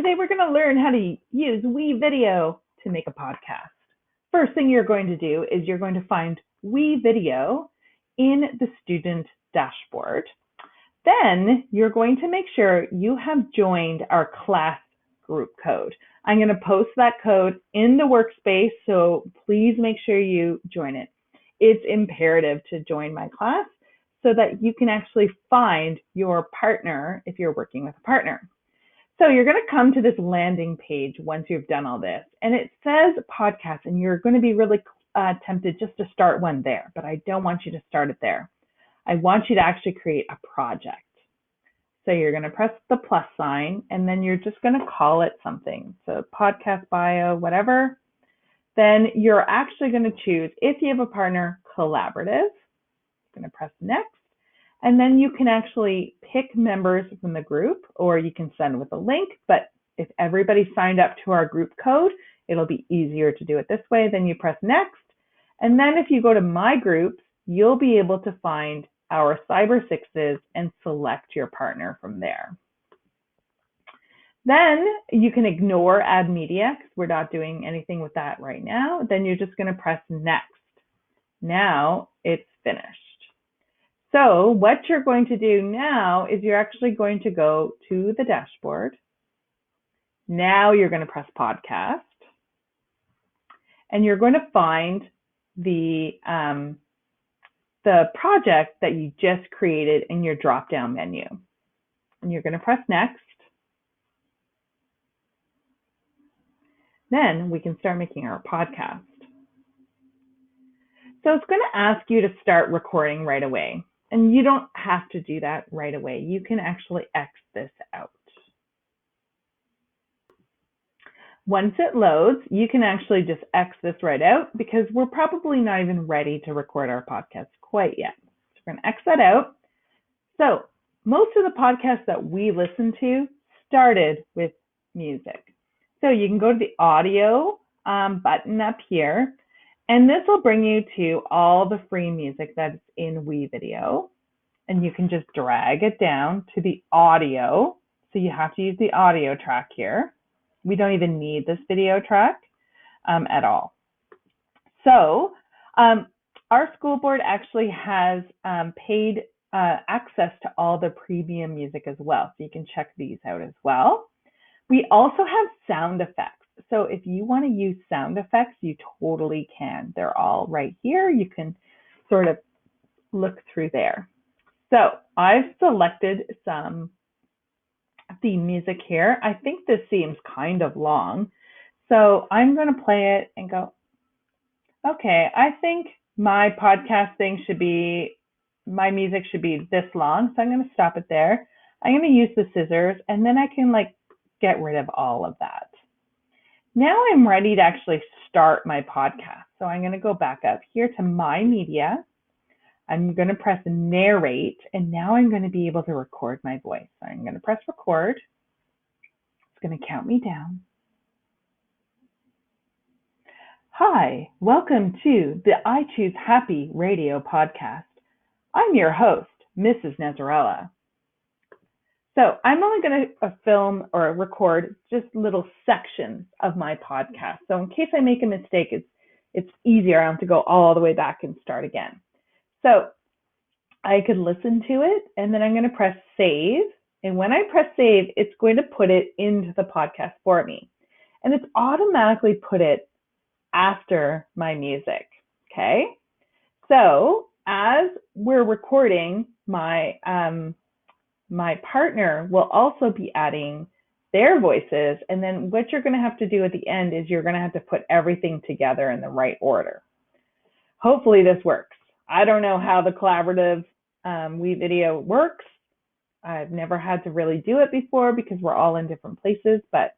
Today we're going to learn how to use WeVideo to make a podcast. First thing you're going to do is you're going to find WeVideo in the student dashboard. Then you're going to make sure you have joined our class group code. I'm going to post that code in the workspace, so please make sure you join it. It's imperative to join my class so that you can actually find your partner if you're working with a partner. So you're going to come to this landing page once you've done all this, and it says podcast, and you're going to be really tempted just to start one there, but I don't want you to start it there. I want you to actually create a project. So you're going to press the plus sign, and then you're just going to call it something. So podcast bio, whatever. Then you're actually going to choose, if you have a partner, collaborative. You're going to press next. And then you can actually pick members from the group, or you can send with a link. But if everybody signed up to our group code, it'll be easier to do it this way. Then you press next. And then if you go to my groups, you'll be able to find our Cyber Sixes and select your partner from there. Then you can ignore add media because we're not doing anything with that right now. Then you're just going to press next. Now it's finished. So what you're going to do now is you're actually going to go to the dashboard. Now you're going to press podcast, and you're going to find the project that you just created in your drop-down menu. And you're going to press next. Then we can start making our podcast. So it's going to ask you to start recording right away. And you don't have to do that right away. You can actually X this out. Once it loads, you can actually just X this right out because we're probably not even ready to record our podcast quite yet. So we're going to X that out. So most of the podcasts that we listen to started with music. So you can go to the audio button up here. And this will bring you to all the free music that's in WeVideo. And you can just drag it down to the audio. So you have to use the audio track here. We don't even need this video track at all. So our school board actually has paid access to all the premium music as well. So you can check these out as well. We also have sound effects. So if you want to use sound effects, you totally can. They're all right here. You can sort of look through there. So I've selected some of the music here. I think this seems kind of long. So I'm going to play it and go, okay, I think my podcasting should be, my music should be this long. So I'm going to stop it there. I'm going to use the scissors, and then I can get rid of all of that. Now I'm ready to actually start my podcast. So I'm going to go back up here to my media. I'm going to press narrate, and now I'm going to be able to record my voice. So I'm going to press record. It's going to count me down. Hi, welcome to the I Choose Happy Radio podcast. I'm your host, Mrs. Nazarella. So I'm only going to film or record just little sections of my podcast. So in case I make a mistake, it's easier. I don't have to go all the way back and start again. So I could listen to it, and then I'm going to press save. And when I press save, it's going to put it into the podcast for me. And it's automatically put it after my music. Okay. So as we're recording, my partner will also be adding their voices. And then what you're going to have to do at the end is you're going to have to put everything together in the right order. Hopefully this works. I don't know how the collaborative WeVideo works. I've never had to really do it before because we're all in different places, but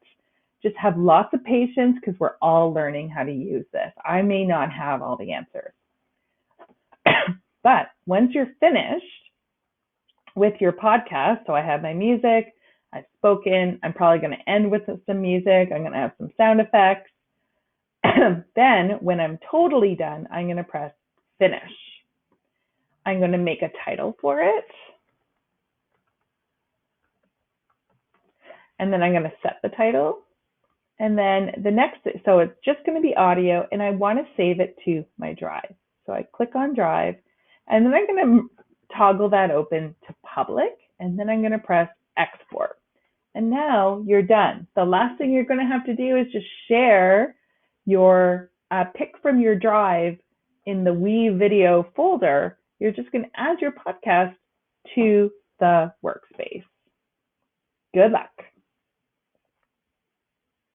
just have lots of patience because we're all learning how to use this. I may not have all the answers. But once you're finished with your podcast, so I have my music, I've spoken, I'm probably going to end with some music, I'm going to have some sound effects. Then when I'm totally done, I'm going to press finish. I'm going to make a title for it. And then I'm going to set the title. And then the next, so it's just going to be audio, and I want to save it to my drive. So I click on drive, and then I'm going to toggle that open to public, and then I'm going to press export. And now you're done. The last thing you're going to have to do is just share your pick from your drive in the WeVideo folder. You're just going to add your podcast to the workspace. Good luck.